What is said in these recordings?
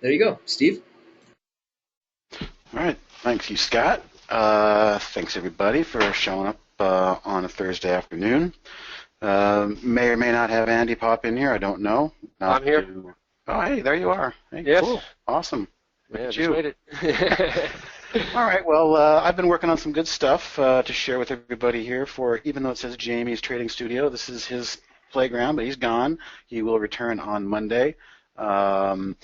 There you go, Steve. All right. Thanks, you, Scott. Thanks, everybody, for showing up on a Thursday afternoon. May or may not have Andy pop in here. I don't know. I'm Not here. to. Oh, hey, there you are. Hey, Yes. cool. Awesome. Look Yeah, at just you. made it. All right. Well, I've been working on some good stuff to share with everybody here. For even though it says Jamie's Trading Studio, this is his playground, but he's gone. He will return on Monday. Um,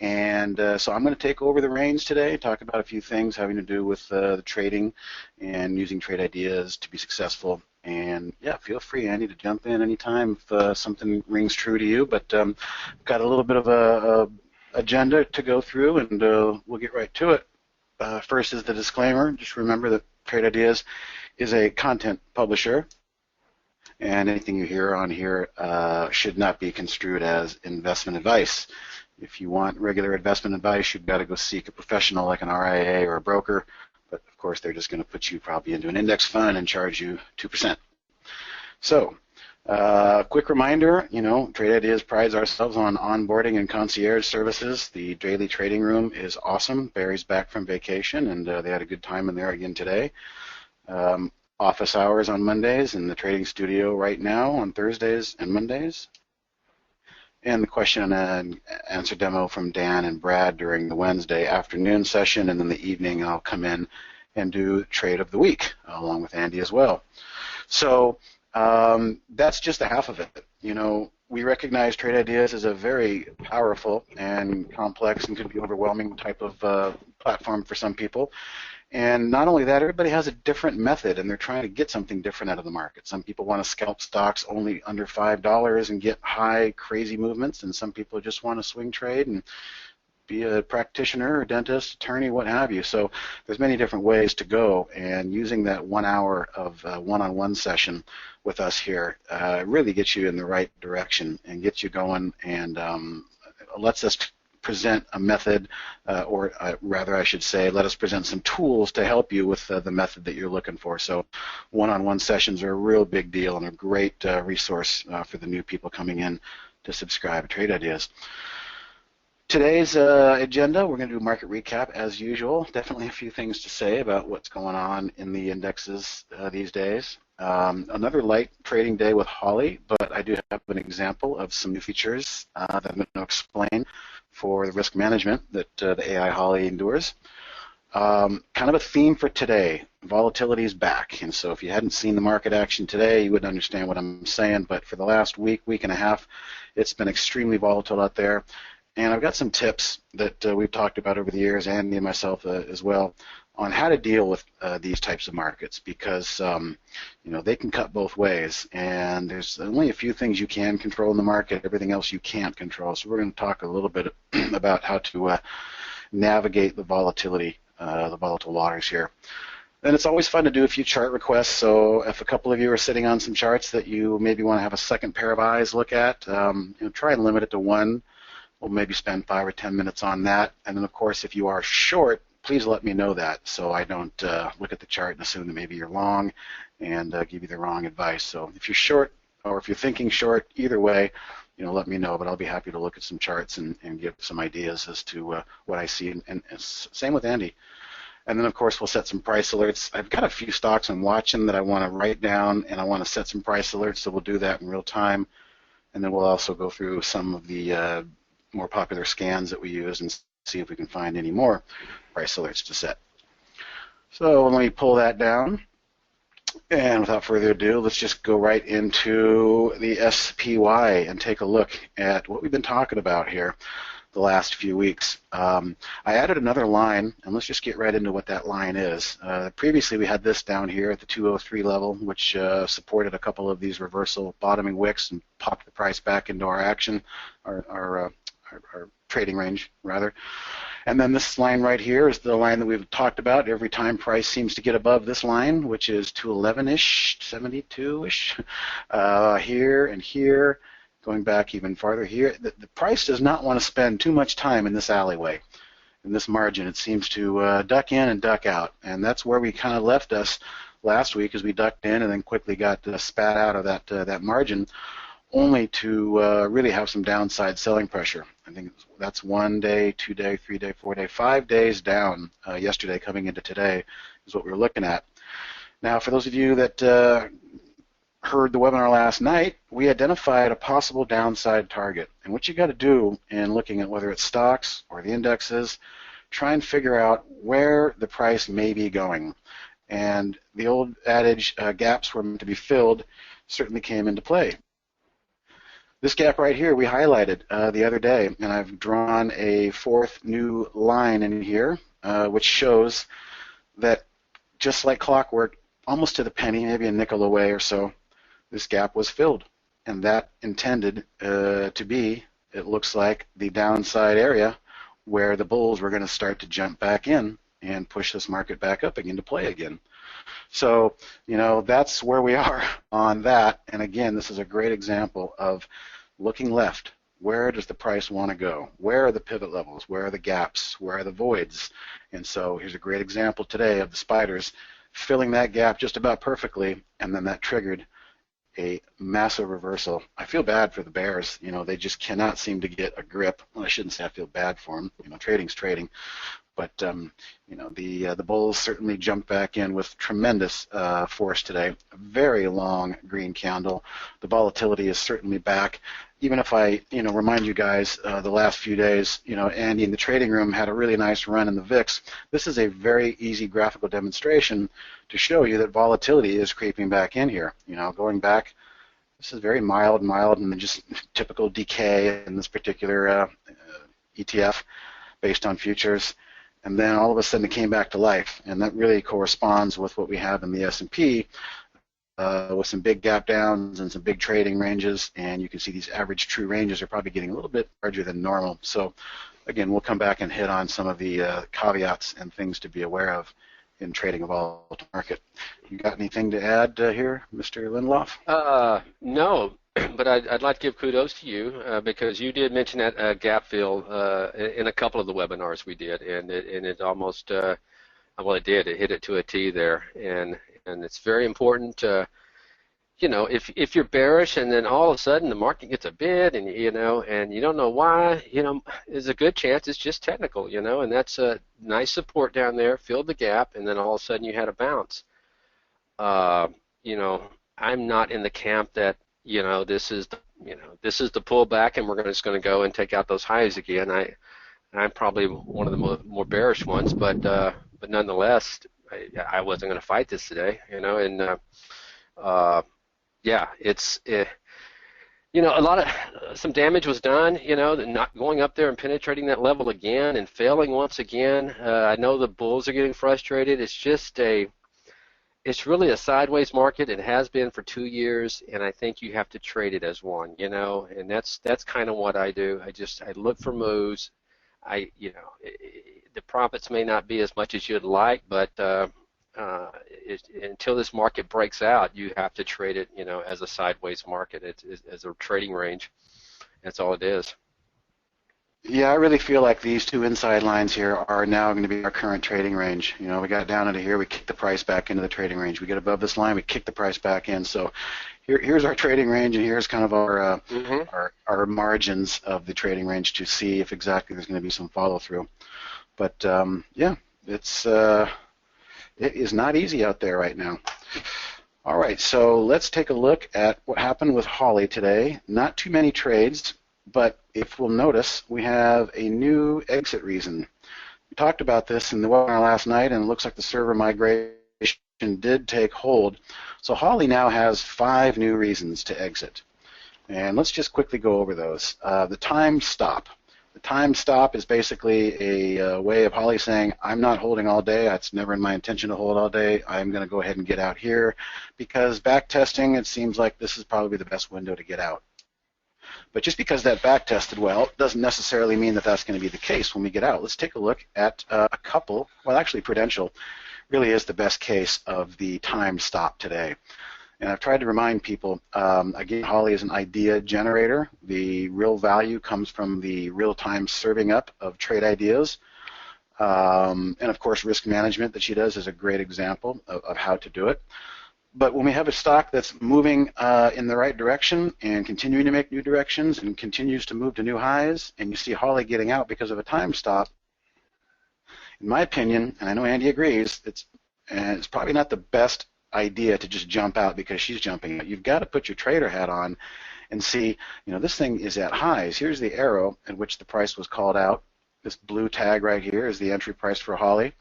so I'm going to take over the reins today, talk about a few things having to do with the trading and using trade ideas to be successful. And yeah, feel free, Andy, to jump in anytime if something rings true to you. But got a little bit of a agenda to go through, and we'll get right to it. First is the disclaimer. Just remember that Trade Ideas is a content publisher, and anything you hear on here should not be construed as investment advice. If you want regular investment advice, you've got to go seek a professional like an RIA or a broker, but of course they're just going to put you probably into an index fund and charge you 2%. So, quick reminder, Trade Ideas prides ourselves on onboarding and concierge services. The daily trading room is awesome. Barry's back from vacation, and they had a good time in there again today. Office hours on Mondays, and the trading studio right now on Thursdays and Mondays. And the question and answer demo from Dan and Brad during the Wednesday afternoon session, and then the evening I'll come in and do trade of the week along with Andy as well. So that's just a half of it. We recognize Trade Ideas as a very powerful and complex and could be overwhelming type of platform for some people. And not only that, everybody has a different method, and they're trying to get something different out of the market. Some people want to scalp stocks only under $5 and get high, crazy movements, and some people just want to swing trade and be a practitioner, or dentist, attorney, what have you. So there's many different ways to go, and using that 1 hour of one-on-one session with us here really gets you in the right direction and gets you going, and lets us present a method, or rather I should say, let us present some tools to help you with the method that you're looking for. So one-on-one sessions are a real big deal and a great resource for the new people coming in to subscribe to Trade Ideas. Today's agenda, we're going to do market recap as usual. Definitely a few things to say about what's going on in the indexes these days. Another light trading day with Holly, but I do have an example of some new features that I'm going to explain for the risk management that the AI Holly endures. Kind of a theme for today, volatility is back. And so if you hadn't seen the market action today, you wouldn't understand what I'm saying. But for the last week, week and a half, it's been extremely volatile out there. And I've got some tips that we've talked about over the years, Andy and myself as well, on how to deal with these types of markets, because they can cut both ways, and there's only a few things you can control in the market. Everything else you can't control. So we're going to talk a little bit about how to navigate the volatility, the volatile waters here. And it's always fun to do a few chart requests. So if a couple of you are sitting on some charts that you maybe want to have a second pair of eyes look at, try and limit it to one. We'll maybe spend 5 or 10 minutes on that. And then, of course, if you are short, please let me know that so I don't look at the chart and assume that maybe you're long and give you the wrong advice. So if you're short, or if you're thinking short, either way, let me know. But I'll be happy to look at some charts and give some ideas as to what I see. And same with Andy. And then, of course, we'll set some price alerts. I've got a few stocks I'm watching that I want to write down, and I want to set some price alerts, so we'll do that in real time. And then we'll also go through some of the more popular scans that we use and see if we can find any more price alerts to set. So let me pull that down. And without further ado, let's just go right into the SPY and take a look at what we've been talking about here the last few weeks. I added another line, and let's just get right into what that line is. Previously, we had this down here at the 203 level, which supported a couple of these reversal bottoming wicks and popped the price back into our action, our trading range, rather. And then this line right here is the line that we've talked about every time price seems to get above this line, which is 211-ish, 72-ish, here and here, going back even farther here. The price does not want to spend too much time in this alleyway, in this margin. It seems to duck in and duck out, and that's where we kind of left us last week, as we ducked in and then quickly got spat out of that margin. only to really have some downside selling pressure. I think that's 1 day, 2 day, 3 day, 4 day, 5 days down yesterday coming into today is what we were looking at. Now, for those of you that heard the webinar last night, we identified a possible downside target. And what you got to do in looking at whether it's stocks or the indexes, try and figure out where the price may be going. And the old adage, gaps were meant to be filled, certainly came into play. This gap right here we highlighted the other day, and I've drawn a fourth new line in here, which shows that just like clockwork, almost to the penny, maybe a nickel away or so, this gap was filled. And that intended to be, it looks like, the downside area where the bulls were going to start to jump back in and push this market back up again to play again. So, you know, that's where we are on that. And again, this is a great example of looking left. Where does the price want to go? Where are the pivot levels? Where are the gaps? Where are the voids? And so here's a great example today of the spiders filling that gap just about perfectly, and then that triggered a massive reversal. I feel bad for the bears. You know, they just cannot seem to get a grip. Well, I shouldn't say I feel bad for them. You know, trading's trading. But, you know, the bulls certainly jumped back in with tremendous force today. A very long green candle. The volatility is certainly back. Even if I, you know, remind you guys the last few days, you know, Andy in the trading room had a really nice run in the VIX. This is a very easy graphical demonstration to show you that volatility is creeping back in here. You know, going back, this is very mild, and then just typical decay in this particular ETF based on futures. And then all of a sudden it came back to life, and that really corresponds with what we have in the S&P with some big gap downs and some big trading ranges, and you can see these average true ranges are probably getting a little bit larger than normal. So again, we'll come back and hit on some of the caveats and things to be aware of in trading a volatile market. You got anything to add here, Mr. Lindlof? No. But I'd like to give kudos to you because you did mention that gap fill in a couple of the webinars we did, and it almost, well, it did. It hit it to a T there, and it's very important. You know, if you're bearish and then all of a sudden the market gets a bid, and you know, and you don't know why, you know, there's a good chance it's just technical, you know, and that's a nice support down there, filled the gap, and then all of a sudden you had a bounce. You know, I'm not in the camp that, you know, this is the pullback, and we're just going to go and take out those highs again. I'm probably one of the more bearish ones, but nonetheless, I wasn't going to fight this today, you know. And yeah, you know, some damage was done, you know, not going up there and penetrating that level again and failing once again. I know the bulls are getting frustrated. It's really a sideways market. It has been for 2 years, and I think you have to trade it as one, you know, and that's kind of what I do. I look for moves. You know, the profits may not be as much as you'd like, but until this market breaks out, you have to trade it, you know, as a sideways market. It's as a trading range. That's all it is. Yeah, I really feel like these two inside lines here are now going to be our current trading range. You know, we got down into here, we kicked the price back into the trading range. We get above this line, we kick the price back in. So here's our trading range, and here's kind of our margins of the trading range to see if exactly there's going to be some follow through. But yeah, it is not easy out there right now. All right, so let's take a look at what happened with Holly today. Not too many trades, but if we'll notice, we have a new exit reason. We talked about this in the webinar last night, and it looks like the server migration did take hold. So Holly now has 5 new reasons to exit. And let's just quickly go over those. The time stop. The time stop is basically a way of Holly saying, I'm not holding all day. It's never in my intention to hold all day. I'm going to go ahead and get out here because back testing, it seems like this is probably the best window to get out. But just because that back tested well doesn't necessarily mean that that's going to be the case when we get out. Let's take a look at a couple. Well, actually, Prudential really is the best case of the time stop today. And I've tried to remind people, again, Holly is an idea generator. The real value comes from the real-time serving up of trade ideas. And, of course, risk management that she does is a great example of how to do it. But when we have a stock that's moving in the right direction and continuing to make new directions and continues to move to new highs, and you see Holly getting out because of a time stop, in my opinion, and I know Andy agrees, it's probably not the best idea to just jump out because she's jumping out. You've got to put your trader hat on and see, this thing is at highs. Here's the arrow at which the price was called out. This blue tag right here is the entry price for Holly.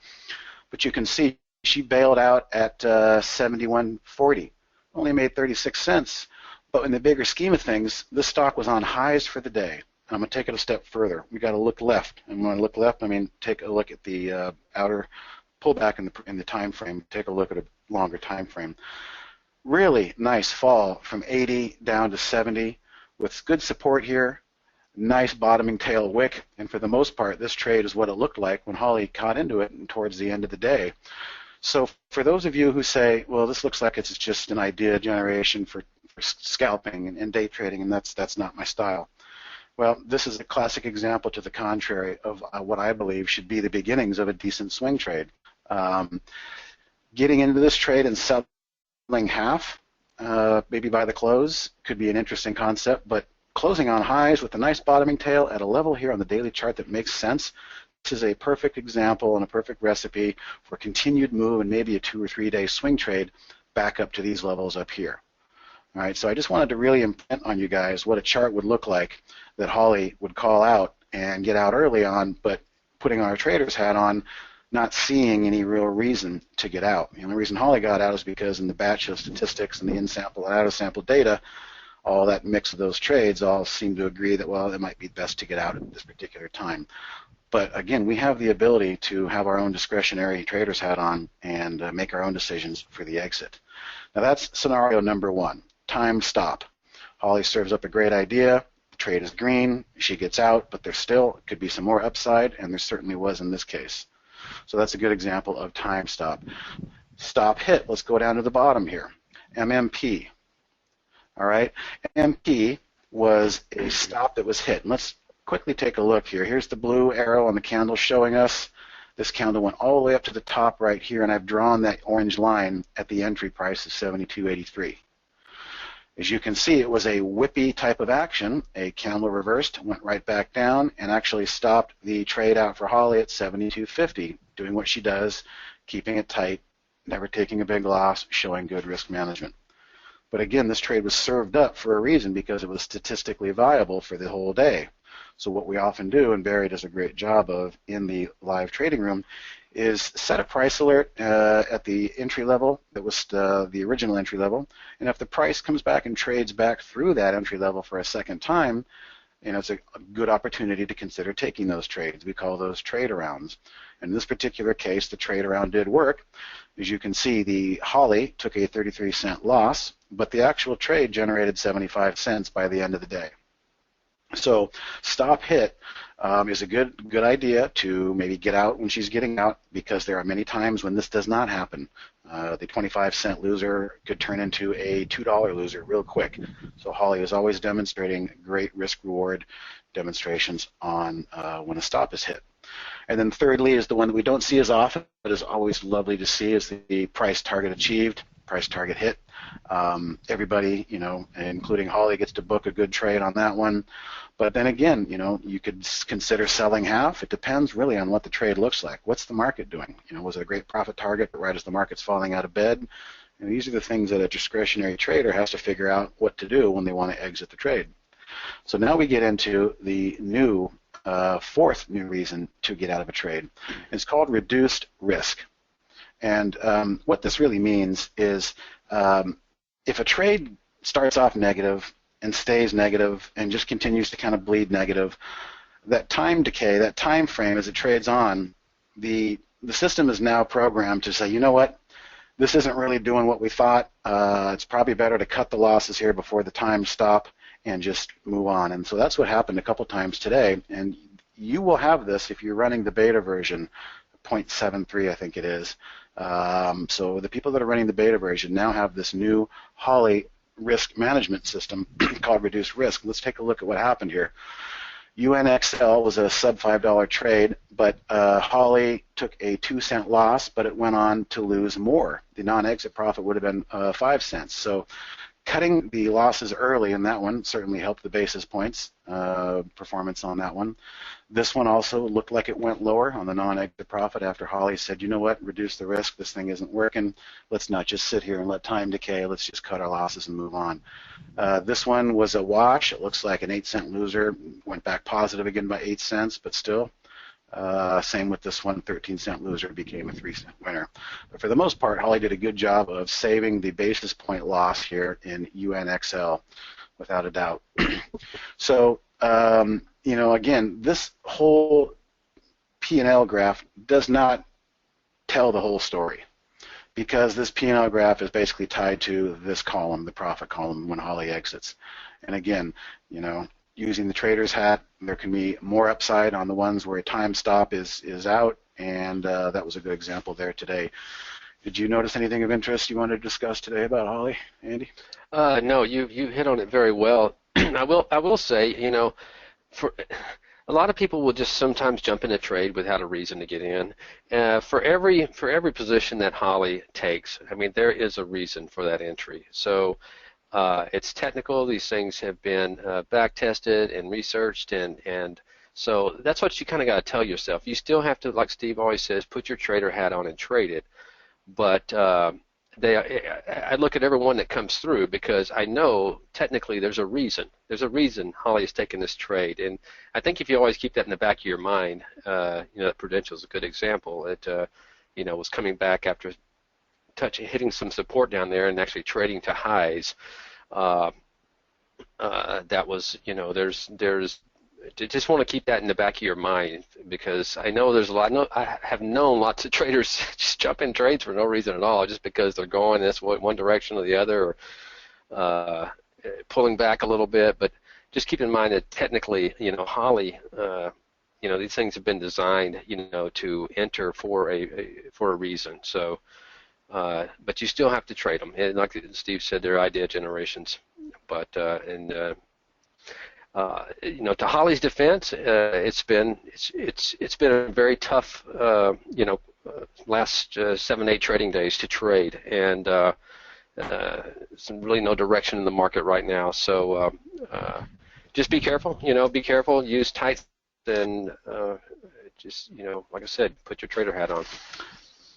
But you can see she bailed out at 71.40, only made 36 cents. But in the bigger scheme of things, this stock was on highs for the day. And I'm going to take it a step further. We got to look left. And when I look left, I mean take a look at the outer pullback in the time frame. Take a look at a longer time frame. Really nice fall from 80 down to 70 with good support here. Nice bottoming tail wick, and for the most part, this trade is what it looked like when Holly caught into it and towards the end of the day. So for those of you who say, well, this looks like it's just an idea generation for scalping and day trading, and that's not my style. Well, this is a classic example to the contrary of what I believe should be the beginnings of a decent swing trade. Getting into this trade and selling half, maybe by the close, could be an interesting concept, but closing on highs with a nice bottoming tail at a level here on the daily chart that makes sense. This is a perfect example and a perfect recipe for continued move and maybe a 2 or 3 day swing trade back up to these levels up here. All right, so I just wanted to really imprint on you guys what a chart would look like that Holly would call out and get out early on, but putting our trader's hat on, not seeing any real reason to get out. The only reason Holly got out is because in the batch of statistics and the in-sample and out-of-sample data, all that mix of those trades all seem to agree that, well, it might be best to get out at this particular time. But again, we have the ability to have our own discretionary trader's hat on and make our own decisions for the exit. Now that's scenario number one, time stop. Holly serves up a great idea. The trade is green. She gets out, but there still could be some more upside, and there certainly was in this case. So that's a good example of time stop. Stop hit. Let's go down to the bottom here. MMP. All right, MP was a stop that was hit. And let's quickly take a look here. Here's the blue arrow on the candle showing us. This candle went all the way up to the top right here, and I've drawn that orange line at the entry price of 72.83. As you can see, it was a whippy type of action. A candle reversed, went right back down, and actually stopped the trade out for Holly at 72.50, doing what she does, keeping it tight, never taking a big loss, showing good risk management. But again, this trade was served up for a reason because it was statistically viable for the whole day. So what we often do, and Barry does a great job of in the live trading room, is set a price alert at the entry level that was the original entry level. And if the price comes back and trades back through that entry level for a second time, it's a good opportunity to consider taking those trades. We call those trade arounds. In this particular case, the trade around did work. As you can see, the Holly took a 33-cent loss, but the actual trade generated 75 cents by the end of the day. So stop hit is a good idea to maybe get out when she's getting out, because there are many times when this does not happen. The 25-cent loser could turn into a $2 loser real quick. So Holly is always demonstrating great risk-reward demonstrations on when a stop is hit. And then thirdly is the one that we don't see as often, but is always lovely to see, is the price target achieved, price target hit. Everybody, including Holly, gets to book a good trade on that one. But then again, you could consider selling half. It depends really on what the trade looks like. What's the market doing? Was it a great profit target, but right as the market's falling out of bed? And these are the things that a discretionary trader has to figure out what to do when they want to exit the trade. So now we get into the fourth new reason to get out of a trade. It's called reduced risk. And what this really means is if a trade starts off negative and stays negative and just continues to kind of bleed negative, that time decay, that time frame as it trades on, the system is now programmed to say, you know what, this isn't really doing what we thought. It's probably better to cut the losses here before the time stop and just move on. And so that's what happened a couple times today. And you will have this if you're running the beta version, 0.73 I think it is. So the people that are running the beta version now have this new Holly risk management system called reduced risk. Let's take a look at what happened here. UNXL was a sub $5 trade, but Holly took a 2-cent loss, but it went on to lose more. The non-exit profit would have been 5 cents. So cutting the losses early in that one certainly helped the basis points performance on that one. This one also looked like it went lower on the non-exit profit after Holly said, you know what, reduce the risk. This thing isn't working. Let's not just sit here and let time decay. Let's just cut our losses and move on. This one was a wash. It looks like an 8-cent loser. Went back positive again by 8 cents, but still. Same with this one, 13-cent loser became a 3-cent winner. But for the most part, Holly did a good job of saving the basis point loss here in UNXL, without a doubt. So, you know, again, this whole P&L graph does not tell the whole story, because this P&L graph is basically tied to this column, the profit column, when Holly exits. And again, you know, using the trader's hat, there can be more upside on the ones where a time stop is out, and that was a good example there today. Did you notice anything of interest you wanted to discuss today about Holly, Andy? No, you hit on it very well. I will say, you know, for a lot of people will just sometimes jump in a trade without a reason to get in. For every position that Holly takes, I mean, there is a reason for that entry. So it's technical. These things have been back tested and researched, and so that's what you kind of got to tell yourself. You still have to, like Steve always says, put your trader hat on and trade it. But I look at every one that comes through, because I know technically there's a reason. There's a reason Holly has taken this trade, and I think if you always keep that in the back of your mind, you know, Prudential is a good example. It you know, was coming back after hitting some support down there and actually trading to highs. That was, you know, there's just want to keep that in the back of your mind, because I know there's a lot. I have known lots of traders just jump in trades for no reason at all, just because they're going this one direction or the other, or pulling back a little bit. But just keep in mind that technically, you know, Holly, you know, these things have been designed, you know, to enter for a reason. So, but you still have to trade them. And like Steve said, they're idea generations. But you know, to Holly's defense, it's been a very tough, you know, last 7-8 trading days to trade, and some really no direction in the market right now. So just be careful. You know, be careful. Use tight, and just, you know, like I said, put your trader hat on.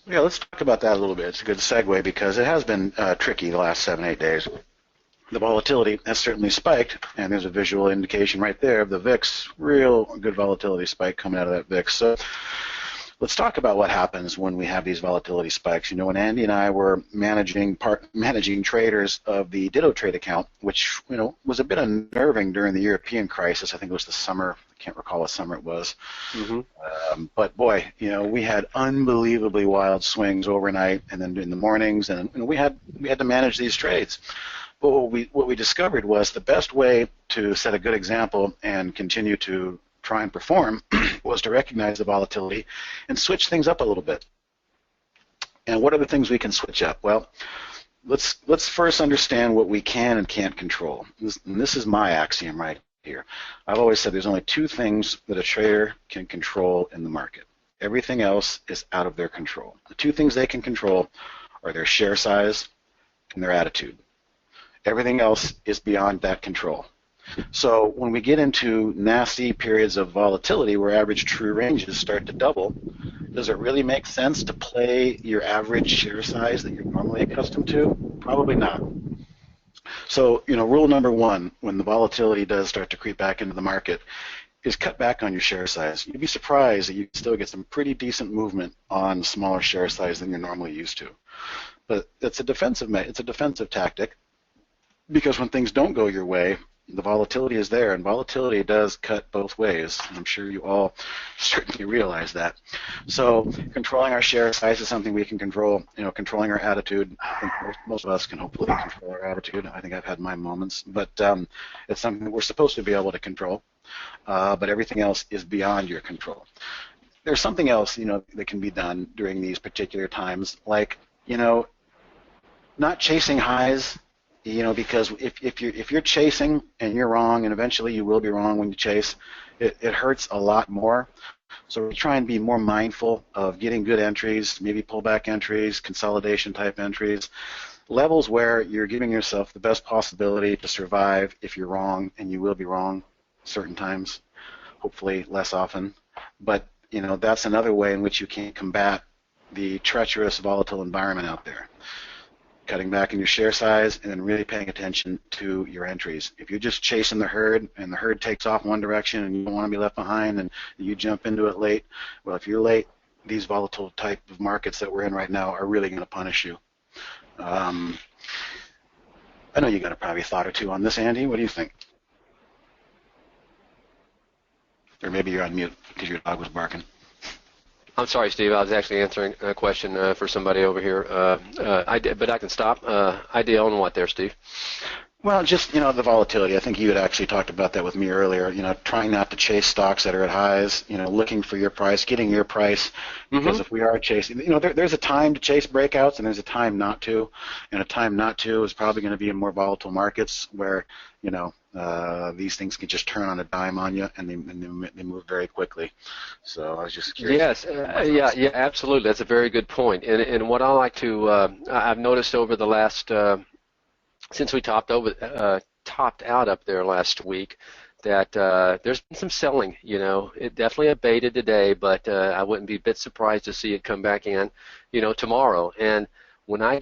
Yeah, let's talk about that a little bit. It's a good segue, because it has been tricky the last 7-8 days. The volatility has certainly spiked, and there's a visual indication right there of the VIX, real good volatility spike coming out of that VIX. So let's talk about what happens when we have these volatility spikes. You know, when Andy and I were managing traders of the Ditto Trade account, which, you know, was a bit unnerving during the European crisis. I think it was the summer. I can't recall what summer it was. Mm-hmm. But boy, you know, we had unbelievably wild swings overnight, and then in the mornings, and you know, we had to manage these trades. But what we discovered was the best way to set a good example and continue to try and perform was to recognize the volatility and switch things up a little bit. And what are the things we can switch up? Well, let's first understand what we can and can't control. This is my axiom right here. I've always said there's only 2 things that a trader can control in the market. Everything else is out of their control. The 2 things they can control are their share size and their attitude. Everything else is beyond that control. So when we get into nasty periods of volatility where average true ranges start to double, does it really make sense to play your average share size that you're normally accustomed to? Probably not. So, you know, rule number 1, when the volatility does start to creep back into the market, is cut back on your share size. You'd be surprised that you can still get some pretty decent movement on smaller share size than you're normally used to. But it's a defensive tactic, because when things don't go your way, the volatility is there, and volatility does cut both ways. I'm sure you all certainly realize that. So controlling our share size is something we can control. You know, controlling our attitude, I think most of us can hopefully control our attitude. I think I've had my moments, but it's something that we're supposed to be able to control. But everything else is beyond your control. There's something else, you know, that can be done during these particular times, like, you know, not chasing highs. You know, because if you're chasing and you're wrong, and eventually you will be wrong when you chase, it hurts a lot more. So we try and be more mindful of getting good entries, maybe pullback entries, consolidation type entries, levels where you're giving yourself the best possibility to survive if you're wrong, and you will be wrong certain times, hopefully less often. But that's another way in which you can combat the treacherous volatile environment out there. Cutting back in your share size and then really paying attention to your entries. If you're just chasing the herd and the herd takes off one direction and you don't want to be left behind and you jump into it late, well, if you're late, these volatile type of markets that we're in right now are really going to punish you. I know you got a probably thought or two on this, Andy. What do you think? Or maybe you're on mute because your dog was barking. I'm sorry, Steve. I was actually answering a question for somebody over here. But I can stop. Idea on what there, Steve? Well, just the volatility. I think you had actually talked about that with me earlier. Trying not to chase stocks that are at highs. Looking for your price, getting your price. Because if we are chasing, there's a time to chase breakouts and there's a time not to. And a time not to is probably going to be in more volatile markets where these things can just turn on a dime on you and they move very quickly. So I was just curious. Yes, yeah, absolutely. That's a very good point. And what I like to, I've noticed over the last. Since we topped out up there last week, that there's been some selling. It definitely abated today, but I wouldn't be a bit surprised to see it come back in, tomorrow. And when I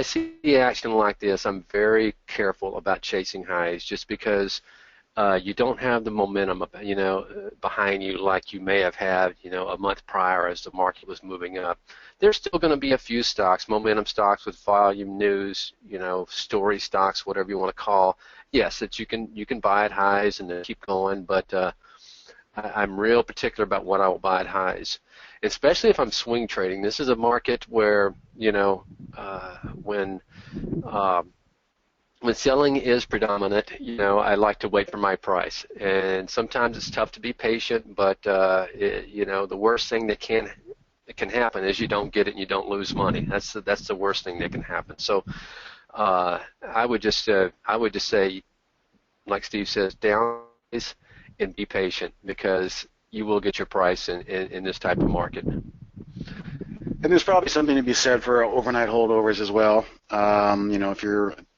see the action like this, I'm very careful about chasing highs, just because you don't have the momentum, behind you like you may have had, a month prior as the market was moving up. There's still going to be a few stocks, momentum stocks with volume news, story stocks, whatever you want to call. Yes, that you can buy at highs and then keep going, but I'm real particular about what I will buy at highs, especially if I'm swing trading. This is a market where, when selling is predominant, I like to wait for my price, and sometimes it's tough to be patient. But the worst thing that can happen is you don't get it and you don't lose money. That's the worst thing that can happen. So I would just say, like Steve says, down and be patient, because you will get your price in this type of market. And there's probably something to be said for overnight holdovers as well.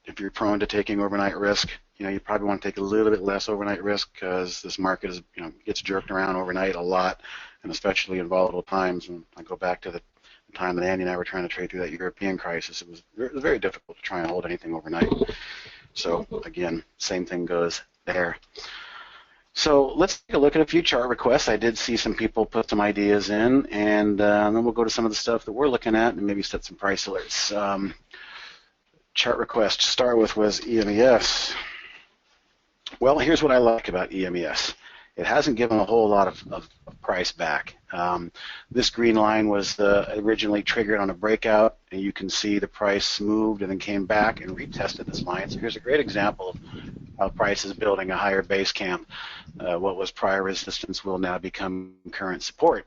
If you're prone to taking overnight risk, you probably want to take a little bit less overnight risk, because this market is, gets jerked around overnight a lot, and especially in volatile times. And I go back to the time that Andy and I were trying to trade through that European crisis. It was very difficult to try and hold anything overnight. So again, same thing goes there. So let's take a look at a few chart requests. I did see some people put some ideas in, and then we'll go to some of the stuff that we're looking at and maybe set some price alerts. Chart request to start with was EMES. Well, here's what I like about EMES. It hasn't given a whole lot of price back. This green line was originally triggered on a breakout, and you can see the price moved and then came back and retested this line. So here's a great example of how price is building a higher base camp. What was prior resistance will now become current support.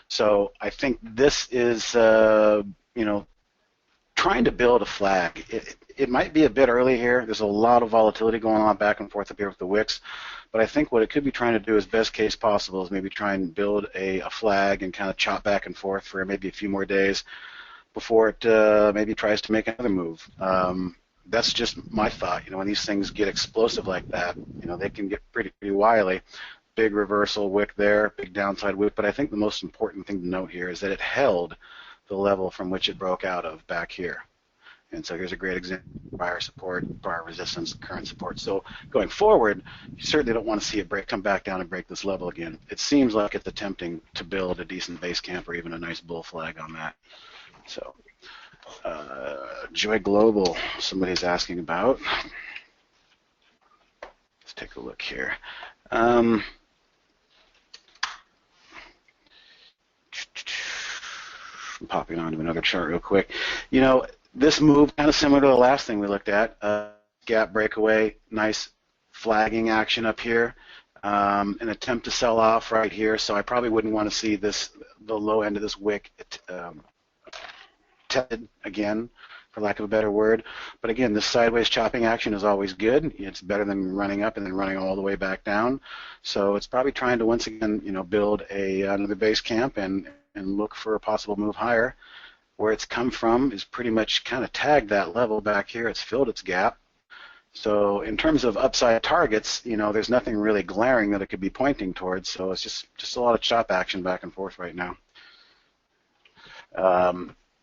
So I think this is, trying to build a flag. It might be a bit early here. There's a lot of volatility going on back and forth up here with the wicks. But I think what it could be trying to do is best case possible is maybe try and build a flag and kind of chop back and forth for maybe a few more days before it maybe tries to make another move. That's just my thought. When these things get explosive like that, they can get pretty wily. Big reversal wick there, big downside wick. But I think the most important thing to note here is that it held the level from which it broke out of back here. And so here's a great example: prior support, prior resistance, current support. So going forward, you certainly don't want to see it come back down and break this level again. It seems like it's attempting to build a decent base camp or even a nice bull flag on that. So Joy Global, somebody's asking about. Let's take a look here. I'm popping onto another chart real quick. This move kind of similar to the last thing we looked at. Gap breakaway, nice flagging action up here. An attempt to sell off right here. So I probably wouldn't want to see the low end of this wick tested again. for lack of a better word. But again, this sideways chopping action is always good. It's better than running up and then running all the way back down. So it's probably trying to once again, build another base camp and look for a possible move higher. Where it's come from is pretty much kind of tagged that level back here. It's filled its gap. So in terms of upside targets, there's nothing really glaring that it could be pointing towards. So it's just a lot of chop action back and forth right now.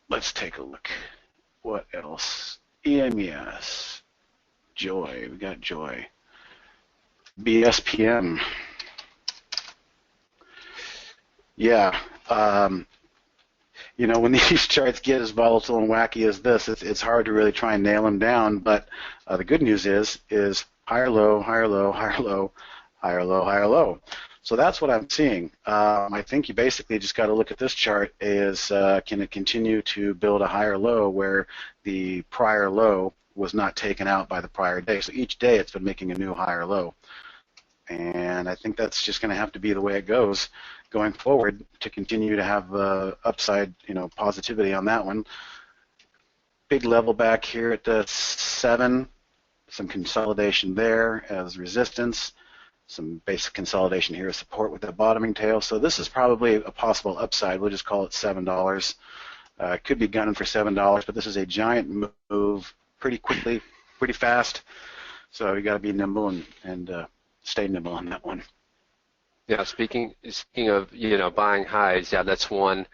Let's take a look. What else? EMES. Joy. We got Joy. BSPM. Yeah. When these charts get as volatile and wacky as this, it's hard to really try and nail them down. But the good news is higher low, higher low, higher low, higher low, higher low. So that's what I'm seeing. I think you basically just got to look at this chart as can it continue to build a higher low where the prior low was not taken out by the prior day. So each day it's been making a new higher low. And I think that's just going to have to be the way it goes going forward to continue to have upside, positivity on that one. Big level back here at the 7, some consolidation there as resistance, some basic consolidation here as support with the bottoming tail. So this is probably a possible upside. We'll just call it $7. Could be gunning for $7, but this is a giant move pretty quickly, pretty fast. So you got to be nimble and stay nimble on that one. Yeah, speaking of buying highs, yeah, that's one.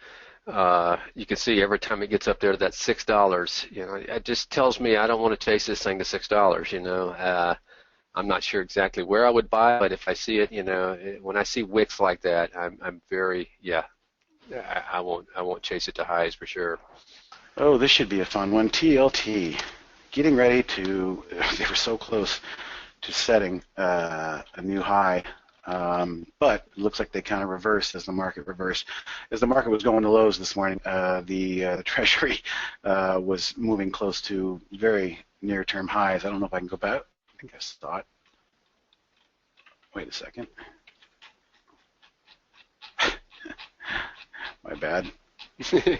You can see every time it gets up there to that $6, it just tells me I don't want to chase this thing to $6. I'm not sure exactly where I would buy, but if I see it, when I see wicks like that, I'm very I won't chase it to highs for sure. Oh, this should be a fun one. TLT, getting ready to. They were so close to setting a new high. But it looks like they kind of reversed as the market reversed. As the market was going to lows this morning, the Treasury was moving close to very near-term highs. I don't know if I can go back. I think I saw it. Wait a second. My bad. I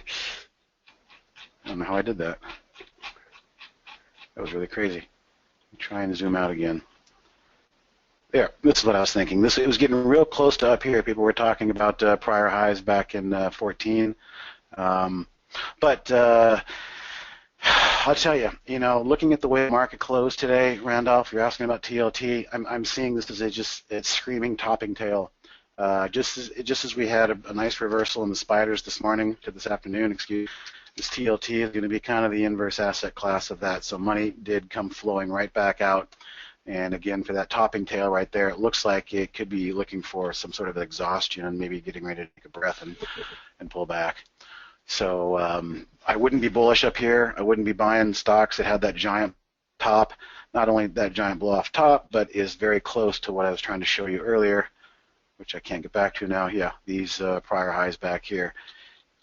don't know how I did that. That was really crazy. Try and zoom out again. There, this is what I was thinking. It was getting real close to up here. People were talking about prior highs back in 14. But I'll tell you, looking at the way the market closed today, Randolph, you're asking about TLT. I'm seeing this as it's screaming topping tail. Just as we had a nice reversal in the spiders this morning to this afternoon, this TLT is going to be kind of the inverse asset class of that. So money did come flowing right back out. And again, for that topping tail right there, it looks like it could be looking for some sort of exhaustion, maybe getting ready to take a breath and pull back. So I wouldn't be bullish up here. I wouldn't be buying stocks that had that giant top, not only that giant blow-off top, but is very close to what I was trying to show you earlier, which I can't get back to now. Yeah, these prior highs back here,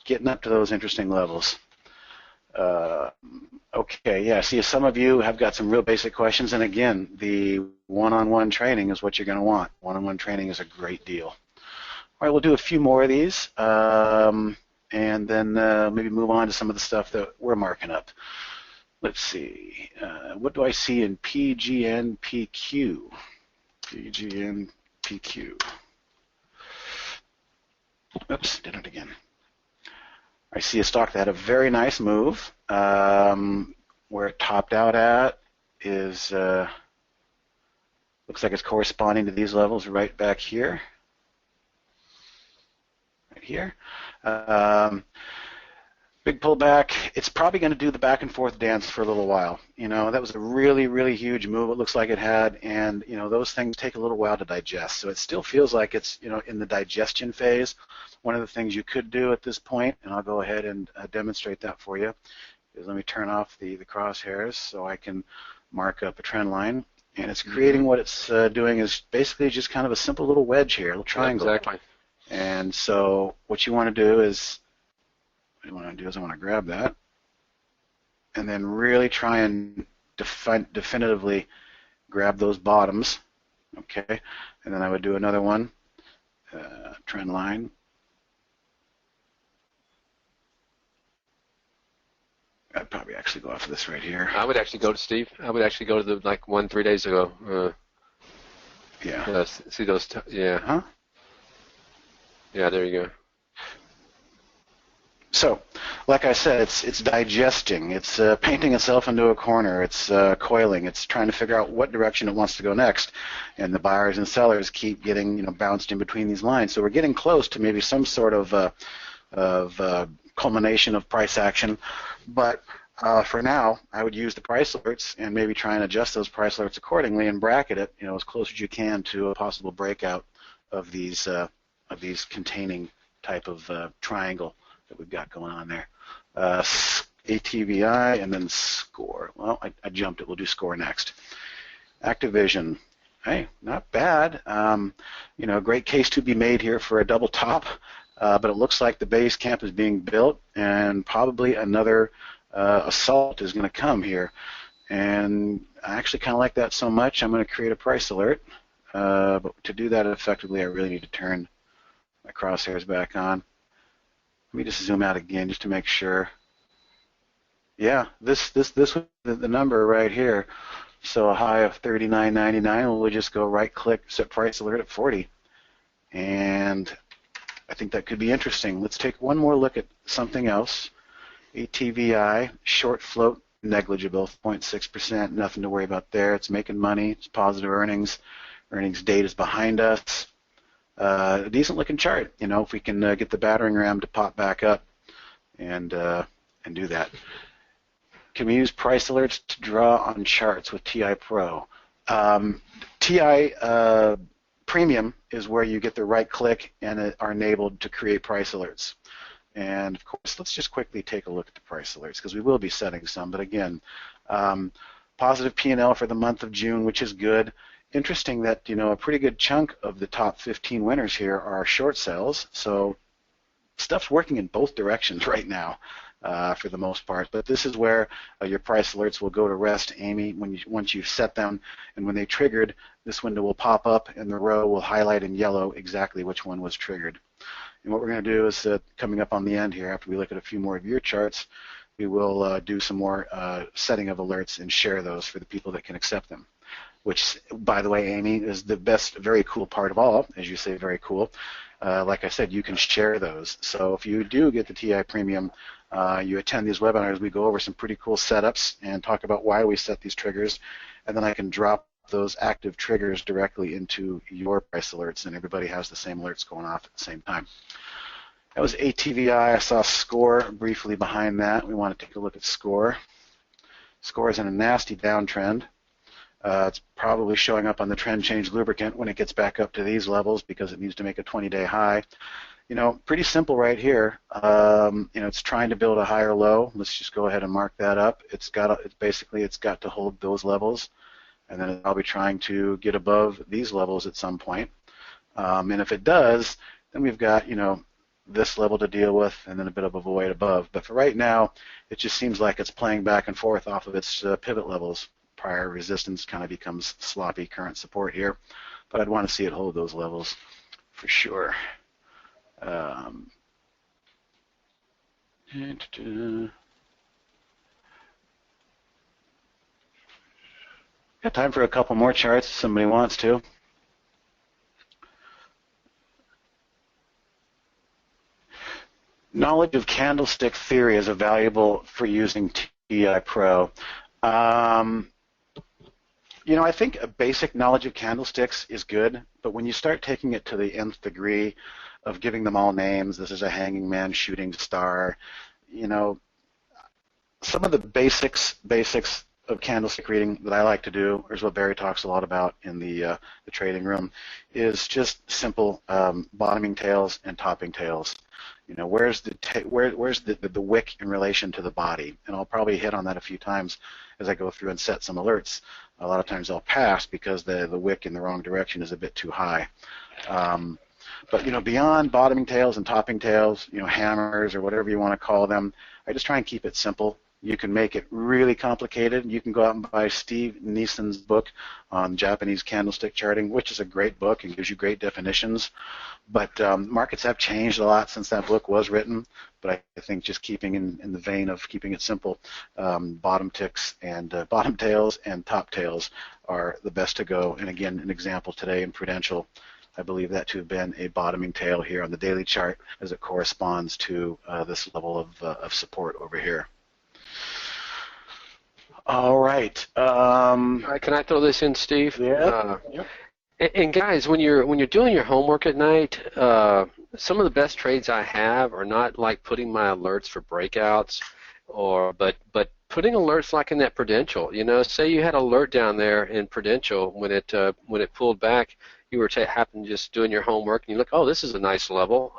getting up to those interesting levels. Okay, yeah, see, some of you have got some real basic questions, and again, the one-on-one training is what you're going to want. One-on-one training is a great deal. All right, we'll do a few more of these, and then maybe move on to some of the stuff that we're marking up. Let's see. What do I see in PGNPQ? PGNPQ. Oops, did it again. I see a stock that had a very nice move. Where it topped out at is looks like it's corresponding to these levels right back here. Right here. Big pullback. It's probably going to do the back and forth dance for a little while. That was a really, really huge move it looks like it had, and those things take a little while to digest. So it still feels like it's in the digestion phase. One of the things you could do at this point, and I'll go ahead and demonstrate that for you, is let me turn off the crosshairs so I can mark up a trend line. And it's creating what it's doing is basically just kind of a simple little wedge here, a little triangle. Exactly. And so what you want to do is, I want to grab that and then really try and definitively grab those bottoms. Okay, and then I would do another one, trend line. I'd probably actually go off of this right here. I would actually go to Steve. I would actually go to the like one 3 days ago. Yeah. See those? Yeah. Huh? Yeah. There you go. So, like I said, it's digesting. It's painting itself into a corner. It's coiling. It's trying to figure out what direction it wants to go next. And the buyers and sellers keep getting bounced in between these lines. So we're getting close to maybe some sort of culmination of price action. But for now, I would use the price alerts and maybe try and adjust those price alerts accordingly and bracket it, as close as you can to a possible breakout of these containing type of triangle that we've got going on there. ATVI and then score. Well, I jumped it. We'll do score next. Activision. Hey, not bad. Great case to be made here for a double top, but it looks like the base camp is being built and probably another assault is going to come here. And I actually kind of like that so much, I'm going to create a price alert. But to do that effectively, I really need to turn my crosshairs back on. Let me just zoom out again just to make sure. Yeah, this was the number right here. So a high of 39.99. We'll just go right-click, set price alert at 40, and I think that could be interesting. Let's take one more look at something else. ATVI short float negligible, 0.6%. Nothing to worry about there. It's making money. It's positive earnings. Earnings date is behind us. A decent looking chart, if we can get the battering ram to pop back up and do that. Can we use price alerts to draw on charts with TI Pro? TI Premium is where you get the right click and are enabled to create price alerts. And of course, let's just quickly take a look at the price alerts because we will be setting some. But again, positive P&L for the month of June, which is good. Interesting that a pretty good chunk of the top 15 winners here are short sales, so stuff's working in both directions right now for the most part. But this is where your price alerts will go to rest, Amy, once you've set them, and when they triggered, this window will pop up and the row will highlight in yellow exactly which one was triggered. And what we're going to do is coming up on the end here, after we look at a few more of your charts, we will do some more setting of alerts and share those for the people that can accept them. Which, by the way, Amy, is the best, very cool part of all, as you say, very cool. Like I said, you can share those. So if you do get the TI Premium, you attend these webinars, we go over some pretty cool setups and talk about why we set these triggers, and then I can drop those active triggers directly into your price alerts, and everybody has the same alerts going off at the same time. That was ATVI. I saw score briefly behind that. We want to take a look at score. Score is in a nasty downtrend. It's probably showing up on the trend change lubricant when it gets back up to these levels because it needs to make a 20-day high. Pretty simple right here. It's trying to build a higher low. Let's just go ahead and mark that up. It's got to hold those levels, and then it's probably trying to get above these levels at some point. And if it does, then we've got this level to deal with, and then a bit of a void above. But for right now, it just seems like it's playing back and forth off of its pivot levels. Prior resistance kind of becomes sloppy current support here, but I'd want to see it hold those levels for sure. Got time for a couple more charts if somebody wants to. Knowledge of candlestick theory is valuable for using TI Pro. I think a basic knowledge of candlesticks is good, but when you start taking it to the nth degree of giving them all names, this is a hanging man, shooting star, some of the basics of candlestick reading that I like to do, is what Barry talks a lot about in the trading room, is just simple bottoming tails and topping tails. Where's the wick in relation to the body? And I'll probably hit on that a few times as I go through and set some alerts. A lot of times I'll pass because the wick in the wrong direction is a bit too high. But beyond bottoming tails and topping tails, hammers or whatever you want to call them, I just try and keep it simple. You can make it really complicated. You can go out and buy Steve Neeson's book on Japanese candlestick charting, which is a great book and gives you great definitions. But markets have changed a lot since that book was written. But I think just keeping in the vein of keeping it simple, bottom ticks and bottom tails and top tails are the best to go. And again, an example today in Prudential, I believe that to have been a bottoming tail here on the daily chart as it corresponds to this level of support over here. All right. Can I throw this in, Steve? Yeah. Yep. And guys, when you're doing your homework at night, some of the best trades I have are not like putting my alerts for breakouts, but putting alerts like in that Prudential. You know, say you had an alert down there in Prudential when it pulled back. You were happen just doing your homework, and you look, oh, this is a nice level,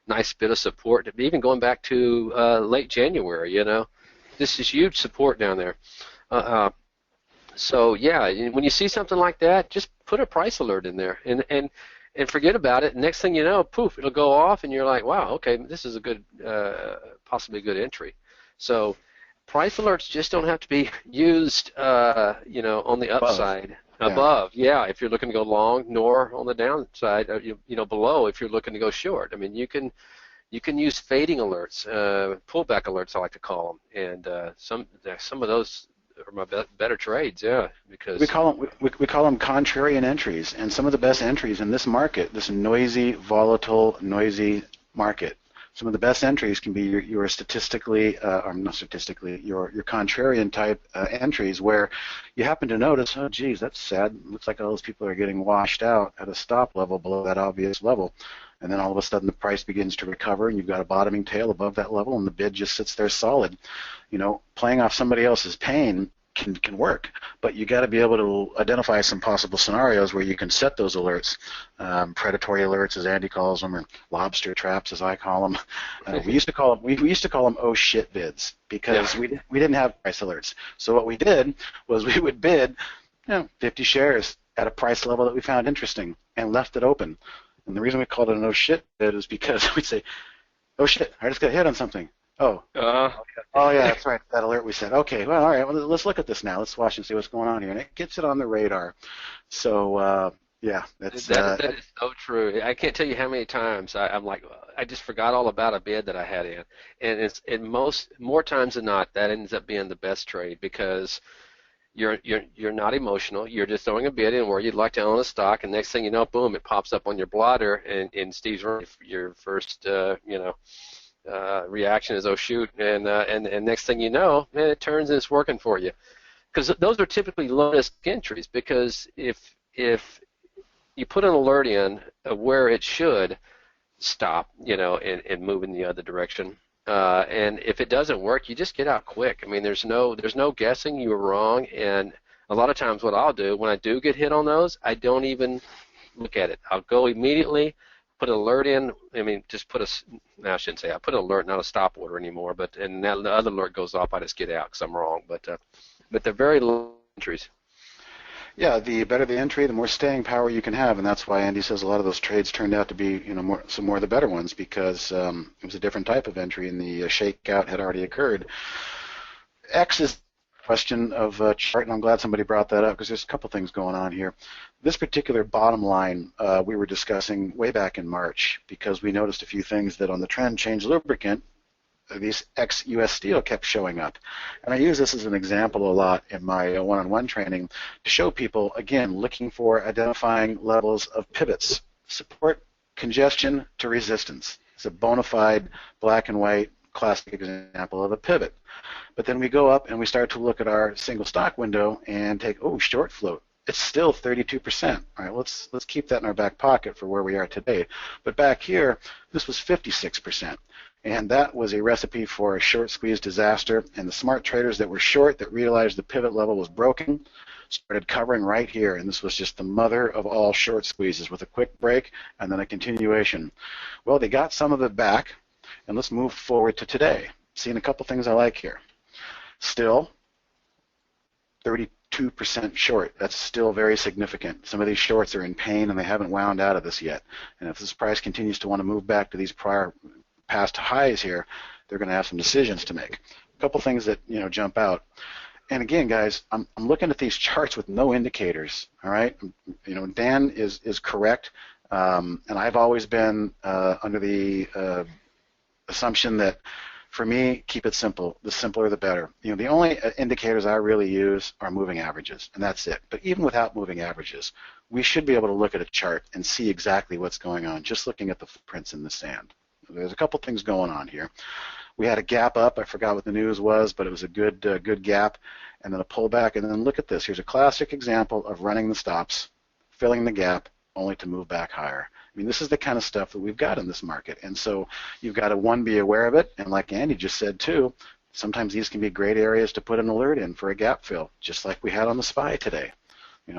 nice bit of support. Even going back to late January, you know. This is huge support down there. So yeah, when you see something like that, just put a price alert in there and forget about it. Next thing you know, poof, it'll go off, and you're like, wow, okay, this is a good, possibly a good entry. So price alerts just don't have to be used, you know, on the upside. Above, yeah, if you're looking to go long, nor on the downside, you know, below if you're looking to go short. I mean, you can use fading alerts, pullback alerts, I like to call them, and some of those are my better trades, yeah, because we call them contrarian entries, and some of the best entries in this market, this noisy, volatile, noisy market. Some of the best entries can be your statistically, or not statistically, your contrarian type entries where you happen to notice, oh, geez, that's sad. Looks like all those people are getting washed out at a stop level below that obvious level. And then all of a sudden the price begins to recover, and you've got a bottoming tail above that level, and the bid just sits there solid. You know, playing off somebody else's pain can work, but you got to be able to identify some possible scenarios where you can set those alerts, predatory alerts, as Andy calls them, or lobster traps, as I call them. We used to call them oh shit bids because we didn't have price alerts. So what we did was we would bid, 50 shares at a price level that we found interesting and left it open. And the reason we called it an oh shit bid is because we'd say, oh shit, I just got hit on something. Oh, yeah, that's right, that alert we said. Okay, well, all right, well, let's look at this now. Let's watch and see what's going on here. And it gets it on the radar. So, yeah. That is so true. I can't tell you how many times I'm like, I just forgot all about a bid that I had in. And more times than not, that ends up being the best trade because you're not emotional. You're just throwing a bid in where you'd like to own a stock, and next thing you know, boom, it pops up on your blotter, and Steve's right, your first, reaction is, oh shoot, and next thing you know, man, it turns and it's working for you. Because those are typically low risk entries, because if you put an alert in where it should stop, and move in the other direction, and if it doesn't work, you just get out quick. I mean, there's no guessing. You were wrong, and a lot of times what I'll do when I do get hit on those, I don't even look at it. I'll go immediately, put an alert in. I mean, just put I shouldn't say I put an alert, not a stop order anymore. And now the other alert goes off, I just get out because I'm wrong. But they're very low entries. Yeah, the better the entry, the more staying power you can have, and that's why Andy says a lot of those trades turned out to be, some more of the better ones because it was a different type of entry, and the shakeout had already occurred. X is a question of chart, and I'm glad somebody brought that up because there's a couple things going on here. This particular bottom line we were discussing way back in March because we noticed a few things that on the trend change lubricant, these ex-US steel kept showing up. And I use this as an example a lot in my one-on-one training to show people, again, looking for identifying levels of pivots, support, congestion to resistance. It's a bona fide black and white classic example of a pivot. But then we go up and we start to look at our single stock window and take, short float. It's still 32%. All right, let's keep that in our back pocket for where we are today. But back here, this was 56%. And that was a recipe for a short squeeze disaster. And the smart traders that were short, that realized the pivot level was broken, started covering right here. And this was just the mother of all short squeezes with a quick break and then a continuation. Well, they got some of it back. And let's move forward to today. Seeing a couple things I like here. Still, 32% short. That's still very significant. Some of these shorts are in pain and they haven't wound out of this yet. And if this price continues to want to move back to these past highs here, they're going to have some decisions to make. couple things that jump out. And again, guys, I'm looking at these charts with no indicators. All right, Dan is correct, and I've always been under the assumption that, for me, keep it simple. The simpler, the better. The only indicators I really use are moving averages, and that's it. But even without moving averages, we should be able to look at a chart and see exactly what's going on just looking at the footprints in the sand. There's a couple things going on here. We had a gap up. I forgot what the news was, but it was a good gap, and then a pullback. And then look at this. Here's a classic example of running the stops, filling the gap, only to move back higher. I mean, this is the kind of stuff that we've got in this market. And so you've got to, one, be aware of it. And like Andy just said, too, sometimes these can be great areas to put an alert in for a gap fill, just like we had on the SPY today.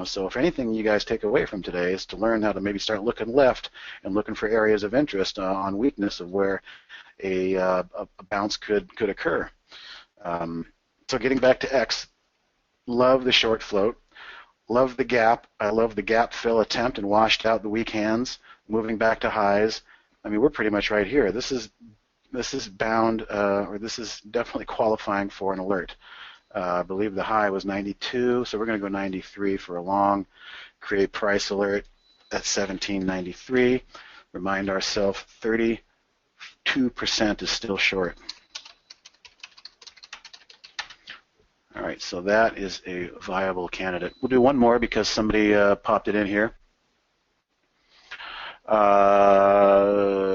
So if anything you guys take away from today is to learn how to maybe start looking left and looking for areas of interest on weakness of where a bounce could occur. So getting back to X, love the short float. Love the gap. I love the gap fill attempt and washed out the weak hands, moving back to highs. I mean, we're pretty much right here. This is bound, or this is definitely qualifying for an alert. I believe the high was 92, so we're going to go 93 for a long. Create price alert at 1793. Remind ourselves 32% is still short. All right, so that is a viable candidate. We'll do one more because somebody popped it in here.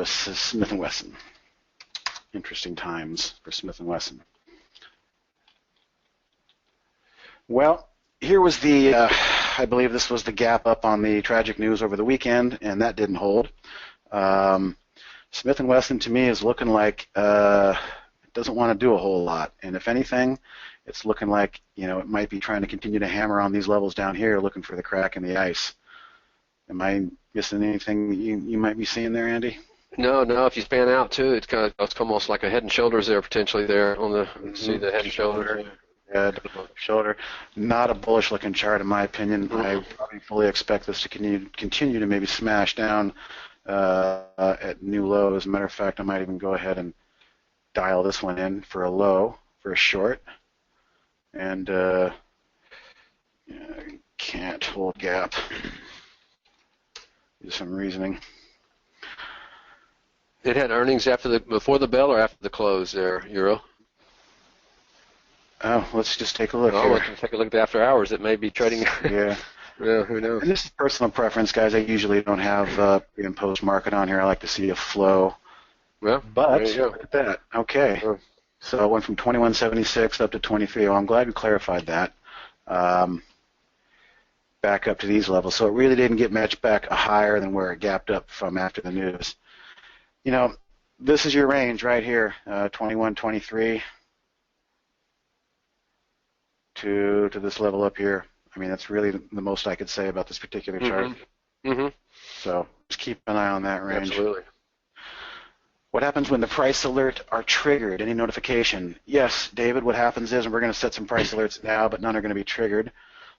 Smith & Wesson. Interesting times for Smith & Wesson. Well, here was the, I believe this was the gap up on the tragic news over the weekend, and that didn't hold. Smith & Wesson, to me, is looking like it doesn't want to do a whole lot. And if anything, it's looking like, it might be trying to continue to hammer on these levels down here, looking for the crack in the ice. Am I missing anything you might be seeing there, Andy? No. If you span out too, it's almost like a head and shoulders there potentially there on the see the head and shoulder. Head, shoulder. Not a bullish looking chart in my opinion. I probably fully expect this to continue to maybe smash down at new lows. As a matter of fact, I might even go ahead and dial this one in for a low, for a short. And can't hold gap. Do some reasoning. It had earnings before the bell or after the close there, Euro? Oh, let's just take a look here. Let's take a look at the after hours. It may be trading. Yeah. Yeah, who knows? And this is personal preference, guys. I usually don't have pre and post market on here. I like to see a flow. Well, but look at that. Okay. Oh. So it went from 21.76 up to 23. Well, I'm glad we clarified that. Back up to these levels. So it really didn't get much back higher than where it gapped up from after the news. This is your range right here, 21, 23 to this level up here. I mean, that's really the most I could say about this particular chart. Mm-hmm. So just keep an eye on that range. Absolutely. What happens when the price alert are triggered? Any notification? Yes, David, what happens is, and we're going to set some price alerts now, but none are going to be triggered.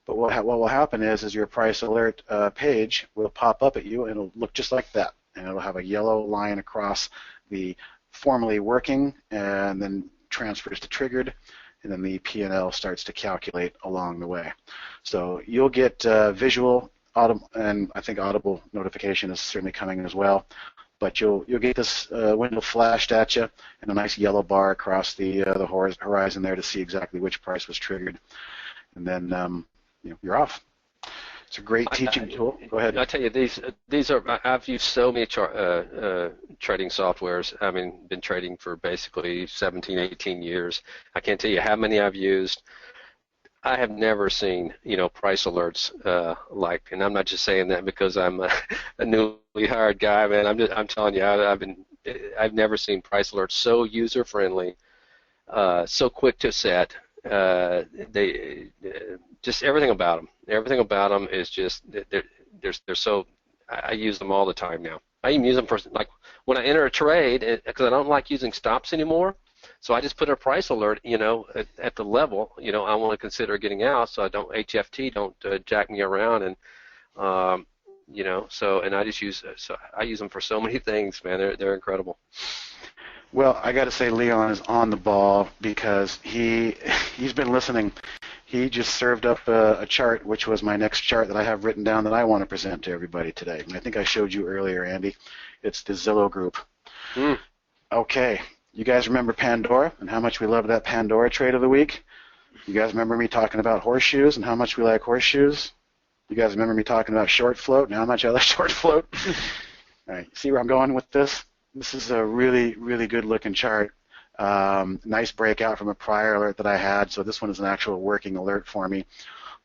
But what will happen is your price alert page will pop up at you, and it'll look just like that. And it'll have a yellow line across the formally working, and then transfers to triggered, and then the P&L starts to calculate along the way. So you'll get visual, audible, and I think audible notification is certainly coming as well. But you'll get this window flashed at you and a nice yellow bar across the horizon there to see exactly which price was triggered, and then you're off. It's a great teaching tool. Go ahead. I tell you, these are. I've used so many trading softwares. I mean, been trading for basically 17, 18 years. I can't tell you how many I've used. I have never seen, price alerts like, and I'm not just saying that because I'm a newly hired guy, man. I'm telling you, I've never seen price alerts so user friendly, so quick to set. Just everything about them. Everything about them is just they're so. I use them all the time now. I even use them for like when I enter a trade because I don't like using stops anymore. So I just put a price alert, at the level, I want to consider getting out, so I don't HFT, don't jack me around, and so and I just use I use them for so many things, man. They're incredible. Well, I got to say Leon is on the ball because he's been listening. He just served up a chart, which was my next chart that I have written down that I want to present to everybody today. And I think I showed you earlier, Andy. It's the Zillow Group. Mm. Okay, you guys remember Pandora and how much we love that Pandora trade of the week? You guys remember me talking about horseshoes and how much we like horseshoes? You guys remember me talking about short float and how much I like short float? All right, see where I'm going with this? This is a really, really good looking chart. Nice breakout from a prior alert that I had, so this one is an actual working alert for me.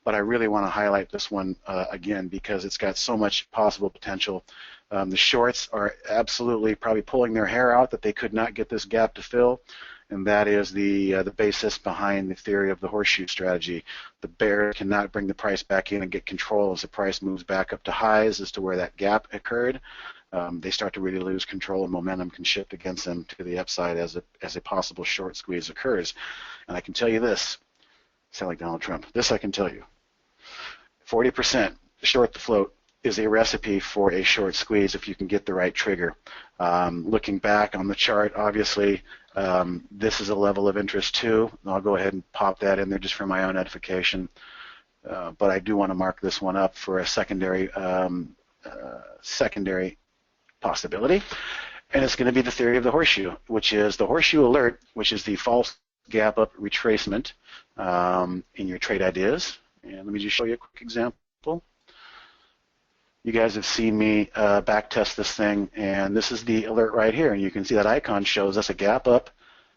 But I really want to highlight this one again because it's got so much possible potential. The shorts are absolutely probably pulling their hair out that they could not get this gap to fill, and that is the basis behind the theory of the horseshoe strategy. The bear cannot bring the price back in and get control as the price moves back up to highs as to where that gap occurred. They start to really lose control, and momentum can shift against them to the upside as a possible short squeeze occurs. And I can tell you this, sound like Donald Trump, this I can tell you, 40% short the float is a recipe for a short squeeze if you can get the right trigger. Looking back on the chart, obviously, this is a level of interest too. And I'll go ahead and pop that in there just for my own edification. But I do want to mark this one up for a secondary possibility, and it's going to be the theory of the horseshoe, which is the horseshoe alert, which is the false gap up retracement in your trade ideas. And let me just show you a quick example. You guys have seen me back test this thing, and this is the alert right here, and you can see that icon shows us a gap up,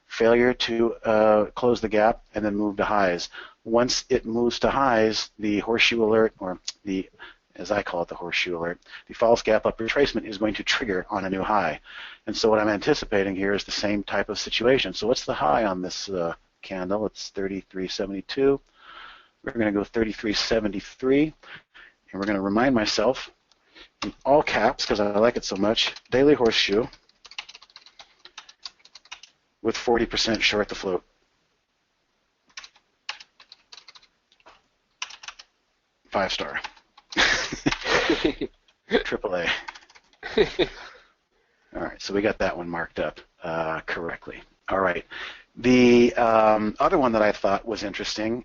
failure to close the gap, and then move to highs. Once it moves to highs, the horseshoe alert, or the, as I call it, the horseshoe alert, the false gap up retracement is going to trigger on a new high. And so what I'm anticipating here is the same type of situation. So what's the high on this candle? It's 33.72. We're going to go 33.73, and we're going to remind myself in all caps, because I like it so much, daily horseshoe with 40% short the float. Five-star. Triple A. All right, so we got that one marked up correctly. All right. The other one that I thought was interesting,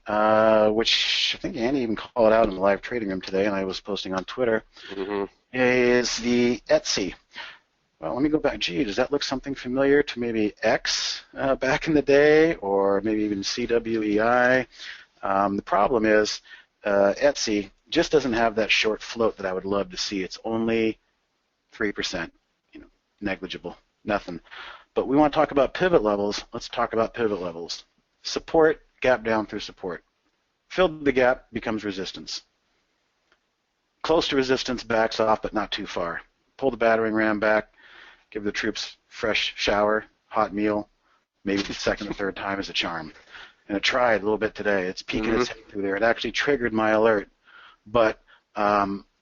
which I think Andy even called out in the live trading room today, and I was posting on Twitter, is the Etsy. Well, let me go back. Gee, does that look something familiar to maybe X back in the day, or maybe even CWEI? The problem is Etsy just doesn't have that short float that I would love to see. It's only 3%, negligible, nothing. But we want to talk about pivot levels. Let's talk about pivot levels. Support, gap down through support. Filled the gap, becomes resistance. Close to resistance, backs off, but not too far. Pull the battering ram back, give the troops fresh shower, hot meal, maybe the second or third time is a charm. And it tried a little bit today. It's peeking its head through there. It actually triggered my alert. But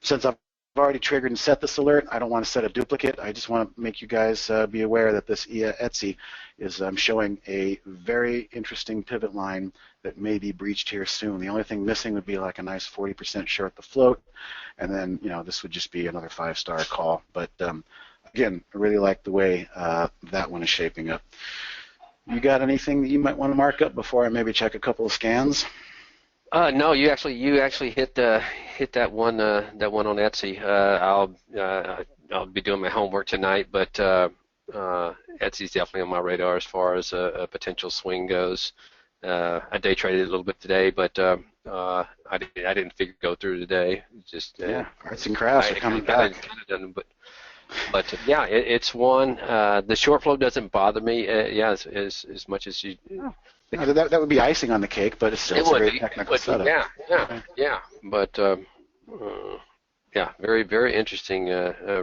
since I've already triggered and set this alert, I don't want to set a duplicate. I just want to make you guys be aware that this Etsy is showing a very interesting pivot line that may be breached here soon. The only thing missing would be like a nice 40% short the float, and then this would just be another 5-star call. But again, I really like the way that one is shaping up. You got anything that you might want to mark up before I maybe check a couple of scans? No, you actually hit that one on Etsy. I'll be doing my homework tonight, but Etsy's definitely on my radar as far as a potential swing goes. I day traded a little bit today, but I didn't figure go through today. Just arts and crafts are coming back. But yeah, it's one. The short flow doesn't bother me. As much as you. No, that would be icing on the cake, but it's still a very technical setup. Yeah. But very, very interesting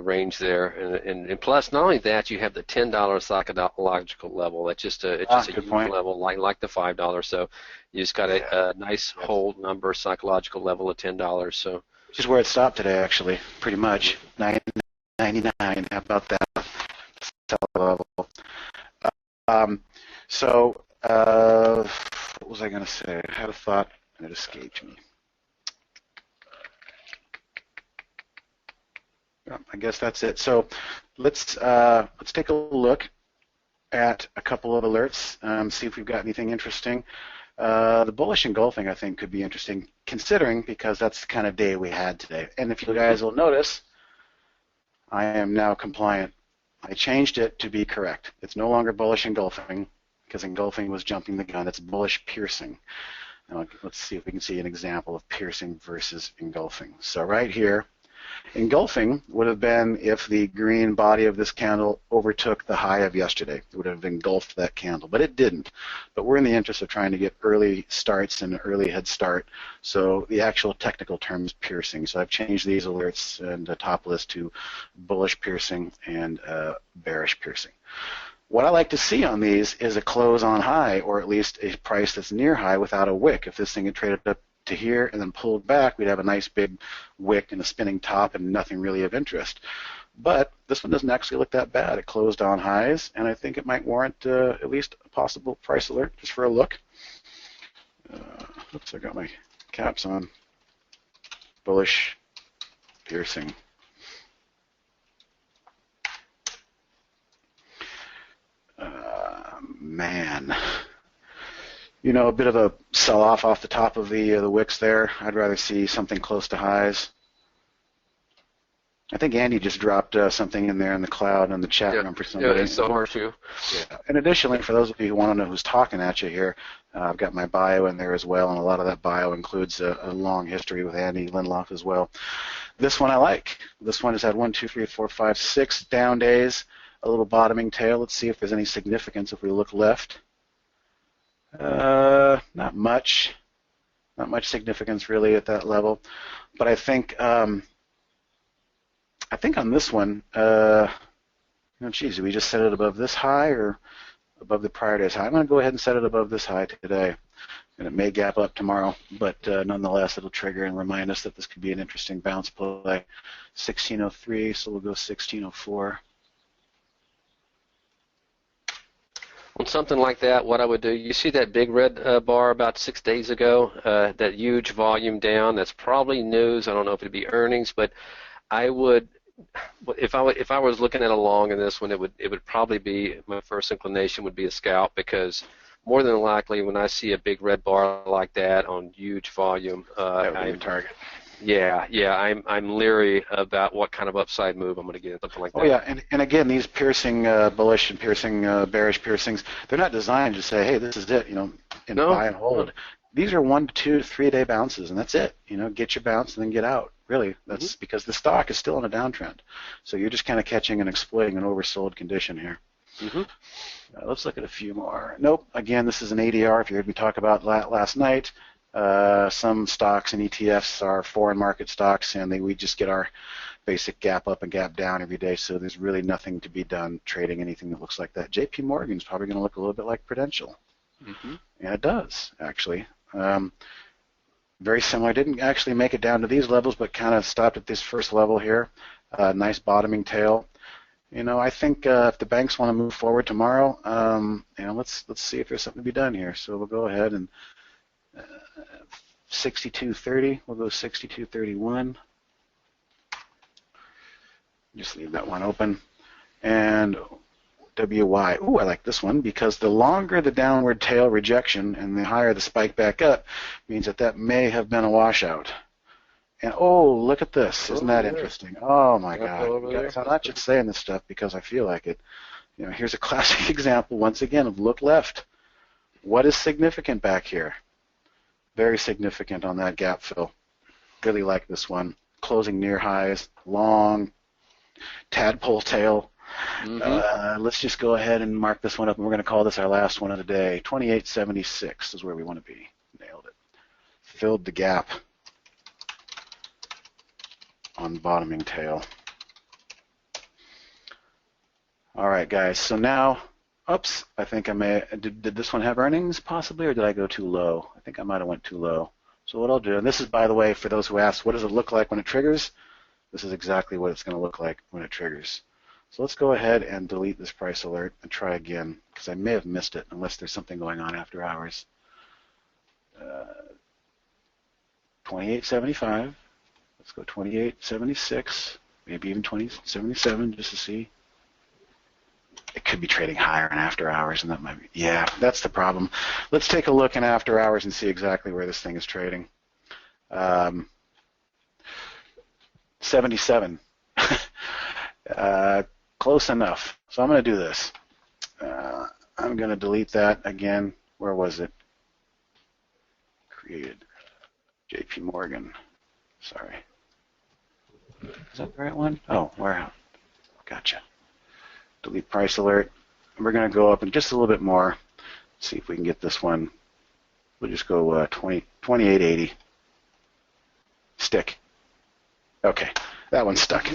range there, and plus, not only that, you have the $10 psychological level. It's just a huge level, like the $5. So you just got a nice hold number psychological level of $10. So which is where it stopped today, actually, pretty much. 9.99. How about that level? What was I going to say? I had a thought and it escaped me. I guess that's it. So let's take a look at a couple of alerts, see if we've got anything interesting. The bullish engulfing, I think, could be interesting, considering because that's the kind of day we had today. And if you guys will notice, I am now compliant. I changed it to be correct. It's no longer bullish engulfing, because engulfing was jumping the gun. It's bullish piercing. Now, let's see if we can see an example of piercing versus engulfing. So right here, engulfing would have been if the green body of this candle overtook the high of yesterday. It would have engulfed that candle, but it didn't. But we're in the interest of trying to get early starts and early head start. So the actual technical term is piercing. So I've changed these alerts and the top list to bullish piercing and bearish piercing. What I like to see on these is a close on high, or at least a price that's near high without a wick. If this thing had traded up to here and then pulled back, we'd have a nice big wick and a spinning top and nothing really of interest. But this one doesn't actually look that bad. It closed on highs, and I think it might warrant at least a possible price alert just for a look. Oops, I got my caps on. Bullish piercing. Man, you know, a bit of a sell-off off the top of the wicks there. I'd rather see something close to highs. I think Andy just dropped something in there in the cloud on the chat room for somebody. Yeah, it's the horseshoe. Yeah. And additionally, for those of you who want to know who's talking at you here, I've got my bio in there as well, and a lot of that bio includes a long history with Andy Lindloff as well. This one I like. This one has had 1, 2, 3, 4, 5, 6 down days, a little bottoming tail. Let's see if there's any significance if we look left. Not much. Not much significance really at that level. But I think on this one, geez, do we just set it above this high or above the prior day's high? I'm going to go ahead and set it above this high today. And it may gap up tomorrow, but nonetheless, it'll trigger and remind us that this could be an interesting bounce play. 1603, so we'll go 1604. On something like that, what I would do, you see that big red bar about 6 days ago, that huge volume down, that's probably news. I don't know if it'd be earnings, but I would, if I was looking at a long in this one, it would probably be, my first inclination would be a scalp, because more than likely when I see a big red bar like that on huge volume, that would be a target. Yeah, I'm leery about what kind of upside move I'm going to get, something like that. Oh yeah, and again, these piercing bullish and piercing bearish piercings, they're not designed to say, hey, this is it, and buy and hold. These are 1 to 2 to 3 day bounces, and that's it. Get your bounce and then get out. Really, that's because the stock is still in a downtrend. So you're just kind of catching and exploiting an oversold condition here. Let's look at a few more. Nope. Again, this is an ADR. If you heard me talk about last night. Some stocks and ETFs are foreign market stocks, and we just get our basic gap up and gap down every day, so there's really nothing to be done trading anything that looks like that. JP Morgan's probably going to look a little bit like Prudential. And it does, actually. Very similar. Didn't actually make it down to these levels, but kind of stopped at this first level here. Nice bottoming tail. I think if the banks want to move forward tomorrow, let's see if there's something to be done here. So we'll go ahead and 62.30. We'll go 62.31. Just leave that one open. And WY. Ooh, I like this one because the longer the downward tail rejection and the higher the spike back up means that may have been a washout. And oh, look at this. Isn't that interesting? Oh my God. Guys, I'm not just saying this stuff because I feel like it. Here's a classic example once again of look left. What is significant back here? Very significant on that gap fill. Really like this one. Closing near highs, long tadpole tail. Let's just go ahead and mark this one up, and we're going to call this our last one of the day. 28.76 is where we want to be. Nailed it. Filled the gap on bottoming tail. All right, guys. So now, oops, I think I may. Did this one have earnings possibly, or did I go too low? I think I might have went too low. So what I'll do, and this is, by the way, for those who asked, what does it look like when it triggers? This is exactly what it's going to look like when it triggers. So let's go ahead and delete this price alert and try again, because I may have missed it unless there's something going on after hours. 28.75. Let's go 28.76, maybe even 20.77 just to see. it could be trading higher in after hours, and that might be, yeah, that's the problem. Let's take a look in after hours and see exactly where this thing is trading. 77. Close enough. So I'm going to do this. I'm going to delete that again. Where was it? Created. JP Morgan. Sorry. Is that the right one? Oh, where? Gotcha. Delete price alert. And we're going to go up and just a little bit more. See if we can get this one. We'll just go 28.80. Stick. Okay, that one's stuck.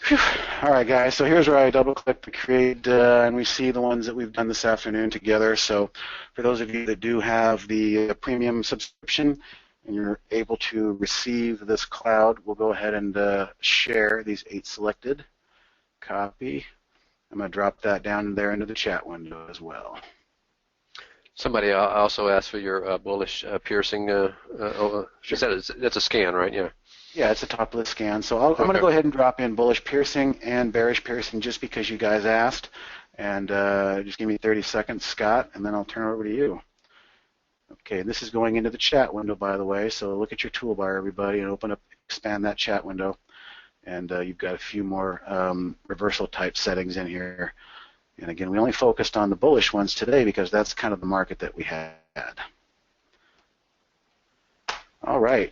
Whew. All right, guys, so here's where I double-click the create, and we see the ones that we've done this afternoon together. So for those of you that do have the premium subscription and you're able to receive this cloud, we'll go ahead and share these 8 selected. Copy. I'm going to drop that down there into the chat window as well. Somebody also asked for your bullish piercing. That's a scan, right? Yeah. Yeah, it's the top of the scan. So I'm going to go ahead and drop in bullish piercing and bearish piercing just because you guys asked. And just give me 30 seconds, Scott, and then I'll turn it over to you. Okay, this is going into the chat window, by the way. So look at your toolbar, everybody, and expand that chat window. And you've got a few more reversal type settings in here. And again, we only focused on the bullish ones today because that's kind of the market that we had. All right.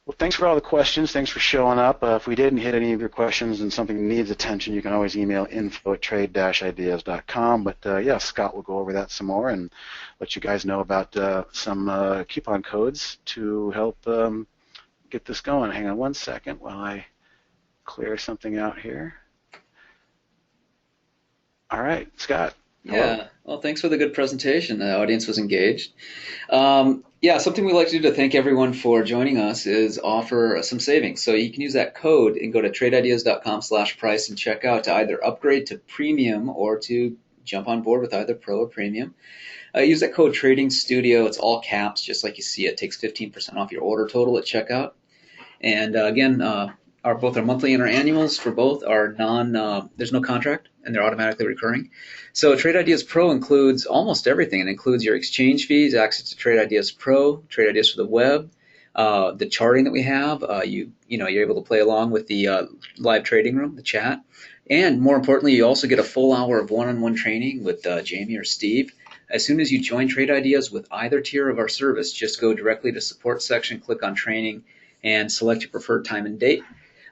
Well, thanks for all the questions. Thanks for showing up. If we didn't hit any of your questions and something needs attention, you can always email info@trade-ideas.com. But yeah, Scott will go over that some more and let you guys know about some coupon codes to help get this going. Hang on one second while I clear something out here. All right, Scott. Hello. Yeah, well, thanks for the good presentation. The audience was engaged. Yeah, something we like to do to thank everyone for joining us is offer some savings. So you can use that code and go to tradeIdeas.com/price and check out to either upgrade to premium or to jump on board with either pro or premium. Use that code Trading Studio. It's all caps, just like you see. It takes 15% off your order total at checkout. And again, both our monthly and our annuals for both are there's no contract, and they're automatically recurring. So Trade Ideas Pro includes almost everything. It includes your exchange fees, access to Trade Ideas Pro, Trade Ideas for the web, the charting that we have. You're able to play along with the live trading room, the chat, and more importantly, you also get a full hour of one-on-one training with Jamie or Steve. As soon as you join Trade Ideas with either tier of our service, just go directly to support section, click on training, and select your preferred time and date.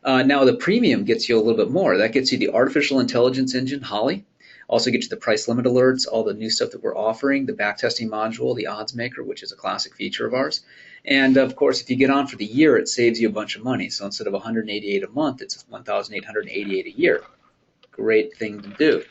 Now the premium gets you a little bit more. That gets you the artificial intelligence engine, Holly. Also gets you the price limit alerts, all the new stuff that we're offering, the backtesting module, the odds maker, which is a classic feature of ours. And of course, if you get on for the year, it saves you a bunch of money. So instead of $188 a month, it's $1,888 a year. Great thing to do.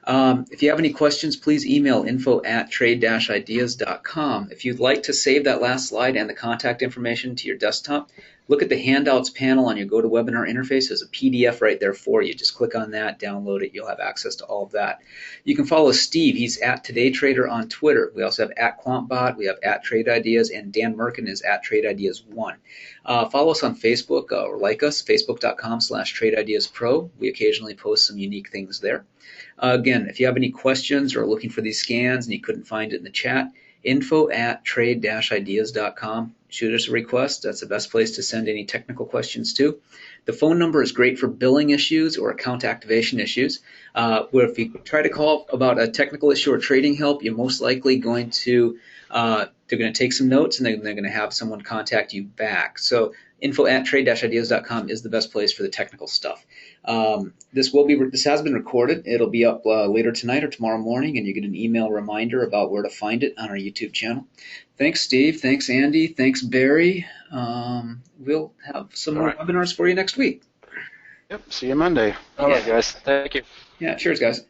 If you have any questions, please email info@trade-ideas.com. If you'd like to save that last slide and the contact information to your desktop, look at the handouts panel on your GoToWebinar interface. There's a PDF right there for you. Just click on that, download it. You'll have access to all of that. You can follow Steve. He's @TodayTrader on Twitter. We also have @QuantBot. We have @TradeIdeas, and Dan Merkin is @TradeIdeas1. Follow us on Facebook or like us, facebook.com/TradeIdeasPro. We occasionally post some unique things there. Again, if you have any questions or are looking for these scans and you couldn't find it in the chat, info@trade-ideas.com. Shoot us a request. That's the best place to send any technical questions to. The phone number is great for billing issues or account activation issues. Where if you try to call about a technical issue or trading help, you're most likely going to they're going to take some notes and they're going to have someone contact you back. So info@trade-ideas.com is the best place for the technical stuff. This has been recorded. It'll be up later tonight or tomorrow morning, and you get an email reminder about where to find it on our YouTube channel. Thanks, Steve. Thanks, Andy. Thanks, Barry. We'll have some more webinars for you next week. Yep. See you Monday. All right, guys. Thank you. Yeah. Cheers, guys.